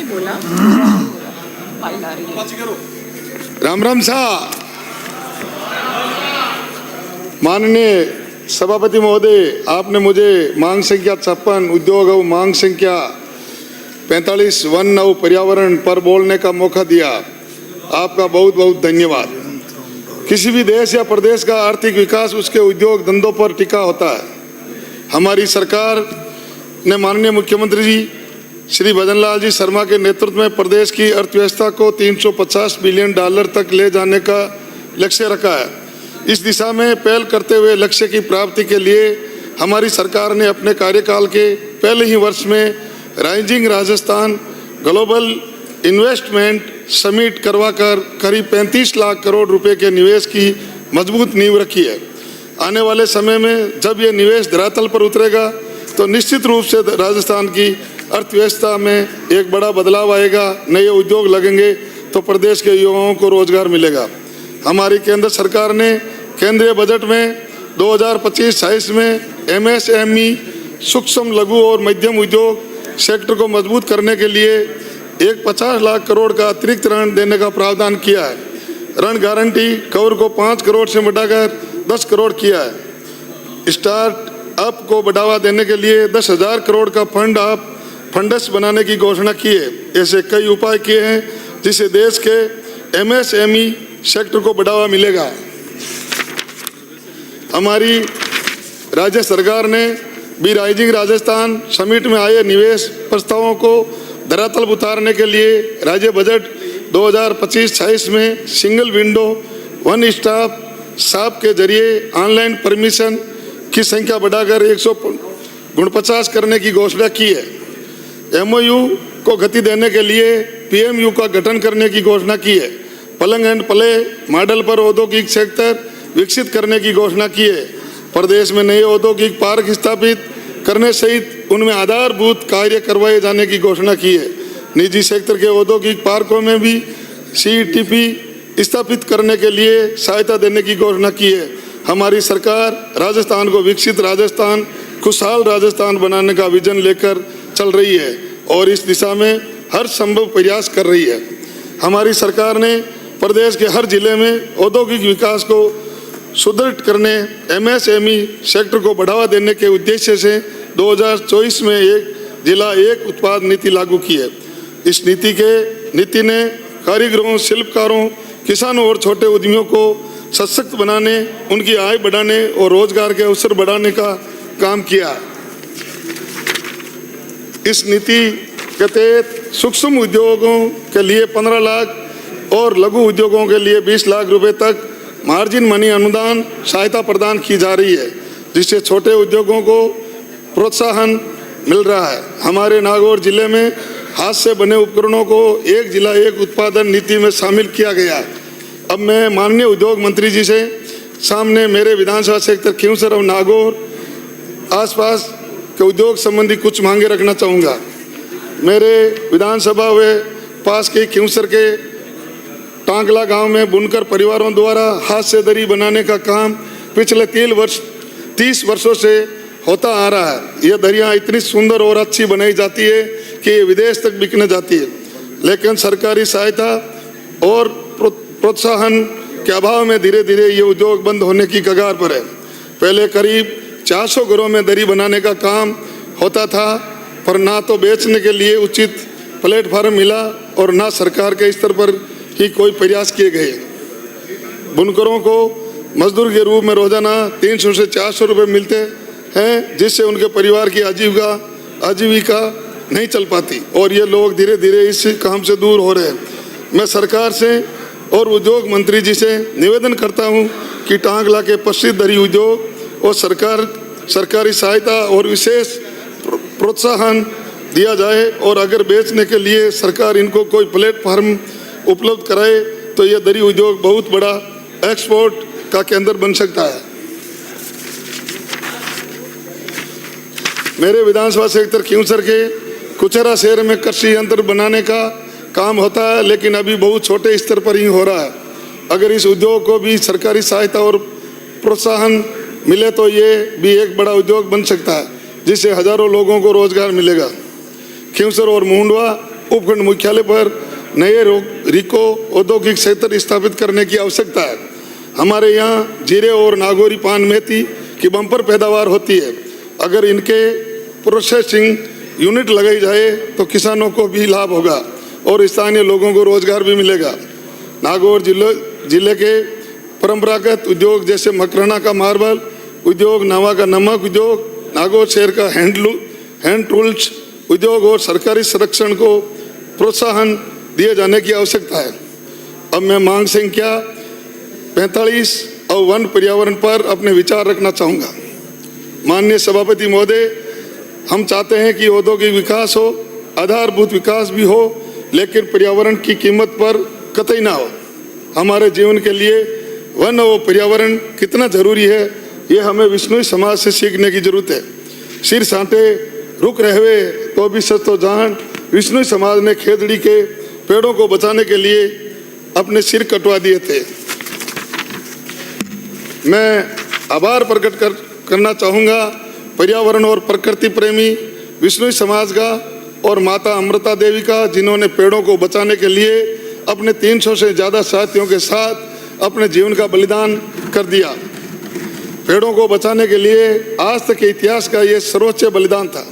बोला। राम राम साहब। माननीय सभापति महोदय, आपने मुझे मांग संख्या 56 उद्योग और मांग संख्या 45 वन और पर्यावरण पर बोलने का मौका दिया। आपका बहुत बहुत धन्यवाद। किसी भी देश या प्रदेश का आर्थिक विकास उसके उद्योग धंधों पर टिका होता है। हमारी सरकार ने माननीय मुख्यमंत्री जी श्री भजनलाल जी शर्मा के नेतृत्व में प्रदेश की अर्थव्यवस्था को 350 बिलियन डॉलर तक ले जाने का लक्ष्य रखा है। इस दिशा में पहल करते हुए लक्ष्य की प्राप्ति के लिए हमारी सरकार ने अपने कार्यकाल के पहले ही वर्ष में rising Rajasthan global investment summit करवाकर करीब 35 लाख करोड़ रुपए के निवेश की मजबूत नींव रखी है। आने वाले समय में जब ये निवेश धरातल पर उतरेगा तो निश्चित रूप से राजस्थान की अर्थव्यवस्था में एक बड़ा बदलाव आएगा। नए उद्योग लगेंगे तो प्रदेश के युवाओं को रोजगार मिलेगा। हमारी केंद्र सरकार ने केंद्रीय बजट में 2025-26 में MSME सूक्ष्म लघु और मध्यम उद्योग सेक्टर को मजबूत करने के लिए एक 50 लाख करोड़ का अतिरिक्त ऋण देने का प्रावधान किया है। ऋण गारंटी कवर को 5 करोड़ से बढ़ाकर 10 करोड़ किया है। स्टार्टअप को बढ़ावा देने के लिए 10,000 करोड़ का फंड्स बनाने की घोषणा की है। ऐसे कई उपाय किए हैं जिससे देश के MSME सेक्टर को बढ़ावा मिलेगा। हमारी राज्य सरकार ने भी राइजिंग राजस्थान समिट में आए निवेश प्रस्तावों को धरातल उतारने के लिए राज्य बजट 2025-26 में single window one stop shop के जरिए ऑनलाइन परमिशन की संख्या बढ़ाकर 149 करने की घोषणा की है। MOU को गति देने के लिए PMU का गठन करने की घोषणा की है। प्लग एंड प्ले मॉडल पर औद्योगिक सेक्टर विकसित करने की घोषणा की है। प्रदेश में नए औद्योगिक पार्क स्थापित करने सहित उनमें आधारभूत कार्य करवाए जाने की घोषणा की है। निजी सेक्टर के औद्योगिक पार्कों में भी CETP स्थापित करने के लिए सहायता देने की घोषणा की है। हमारी सरकार राजस्थान को विकसित राजस्थान, खुशहाल राजस्थान बनाने का विजन लेकर चल रही है और इस दिशा में हर संभव प्रयास कर रही है। हमारी सरकार ने प्रदेश के हर जिले में औद्योगिक विकास को सुदृढ़ करने MSME सेक्टर को बढ़ावा देने के उद्देश्य से 2024 में एक जिला एक उत्पाद नीति लागू की है। इस नीति ने कारीगरों, शिल्पकारों, किसानों और छोटे उद्यमियों को सशक्त बनाने, उनकी आय बढ़ाने और रोजगार के अवसर बढ़ाने का काम किया। इस नीति के तहत सूक्ष्म उद्योगों के लिए 15 लाख और लघु उद्योगों के लिए 20 लाख रुपए तक मार्जिन मनी अनुदान सहायता प्रदान की जा रही है, जिससे छोटे उद्योगों को प्रोत्साहन मिल रहा है। हमारे नागौर जिले में हाथ से बने उपकरणों को एक जिला एक उत्पादन नीति में शामिल किया गया। अब मैं माननीय उद्योग मंत्री जी से सामने मेरे विधानसभा क्षेत्र खींवसर और नागौर आसपास के उद्योग संबंधी कुछ मांगे रखना चाहूँगा। मेरे विधानसभा व पास के खींवसर के टांगला गांव में बुनकर परिवारों द्वारा हाथ से दरी बनाने का काम पिछले 30 वर्षों से होता आ रहा है। यह दरियाँ इतनी सुंदर और अच्छी बनाई जाती है कि ये विदेश तक बिकने जाती है, लेकिन सरकारी सहायता और प्रोत्साहन के अभाव में धीरे धीरे ये उद्योग बंद होने की कगार पर है। पहले करीब 400 घरों में दरी बनाने का काम होता था, पर ना तो बेचने के लिए उचित प्लेटफार्म मिला और ना सरकार के स्तर पर ही कोई प्रयास किए गए। बुनकरों को मजदूर के रूप में रोजाना 300 से 400 रुपये मिलते हैं, जिससे उनके परिवार की आजीविका नहीं चल पाती और ये लोग धीरे धीरे इस काम से दूर हो रहे हैं। मैं सरकार से और उद्योग मंत्री जी से निवेदन करता हूं कि टांगला के प्रसिद्ध दरी उद्योग और सरकारी सहायता और विशेष प्रोत्साहन दिया जाए और अगर बेचने के लिए सरकार इनको कोई प्लेटफार्म उपलब्ध कराए तो यह दरी उद्योग बहुत बड़ा एक्सपोर्ट का केंद्र बन सकता है। मेरे विधानसभा क्षेत्र खींवसर के कुचेरा शहर में कृषि यंत्र बनाने का काम होता है, लेकिन अभी बहुत छोटे स्तर पर ही हो रहा है। अगर इस उद्योग को भी सरकारी सहायता और प्रोत्साहन मिले तो ये भी एक बड़ा उद्योग बन सकता है, जिससे हजारों लोगों को रोजगार मिलेगा। खींवसर और मुंडवा उपखंड मुख्यालय पर नए रिको औद्योगिक क्षेत्र स्थापित करने की आवश्यकता है। हमारे यहाँ जीरे और नागौरी पान मेथी की बम्पर पैदावार होती है। अगर इनके प्रोसेसिंग यूनिट लगाई जाए तो किसानों को भी लाभ होगा और स्थानीय लोगों को रोजगार भी मिलेगा। नागौर जिले के परंपरागत उद्योग जैसे मकराना का मार्बल उद्योग, नावा का नमक उद्योग, नागौर शहर का हैंड टूल्स उद्योग और सरकारी संरक्षण को प्रोत्साहन दिए जाने की आवश्यकता है। अब मैं मांग संख्या 45 और वन पर्यावरण पर अपने विचार रखना चाहूँगा। माननीय सभापति महोदय, हम चाहते हैं कि औद्योगिक विकास हो, आधारभूत विकास भी हो, लेकिन पर्यावरण की कीमत पर कतई ना हो। हमारे जीवन के लिए वन और पर्यावरण कितना जरूरी है, ये हमें विष्णु समाज से सीखने की जरूरत है। सिर सांटे रुक रहे तो भी सच तो जान, विष्णु समाज ने खेतड़ी के पेड़ों को बचाने के लिए अपने सिर कटवा दिए थे। मैं आभार प्रकट करना चाहूँगा पर्यावरण और प्रकृति प्रेमी विष्णु समाज का और माता अमृता देवी का, जिन्होंने पेड़ों को बचाने के लिए अपने 300 से ज़्यादा साथियों के साथ अपने जीवन का बलिदान कर दिया। पेड़ों को बचाने के लिए आज तक के इतिहास का ये सर्वोच्च बलिदान था।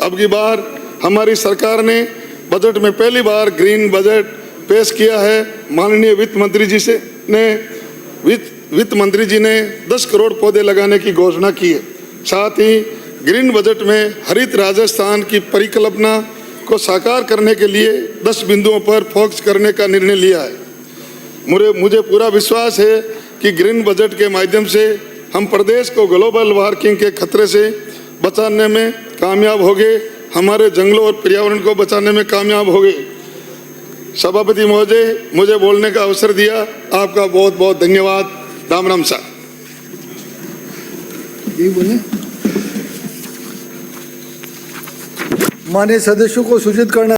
अब की बार हमारी सरकार ने बजट में पहली बार ग्रीन बजट पेश किया है। माननीय वित्त मंत्री जी ने 10 करोड़ पौधे लगाने की घोषणा की है। साथ ही ग्रीन बजट में हरित राजस्थान की परिकल्पना को साकार करने के लिए 10 बिंदुओं पर फोकस करने का निर्णय लिया है। मुझे पूरा विश्वास है कि ग्रीन बजट के माध्यम से हम प्रदेश को ग्लोबल वार्मिंग के खतरे से बचाने में कामयाब होंगे, हमारे जंगलों और पर्यावरण को बचाने में कामयाब होंगे। सभापति महोदय, मुझे बोलने का अवसर दिया, आपका बहुत बहुत धन्यवाद। राम राम साहब। माननीय सदस्यों को सूचित करना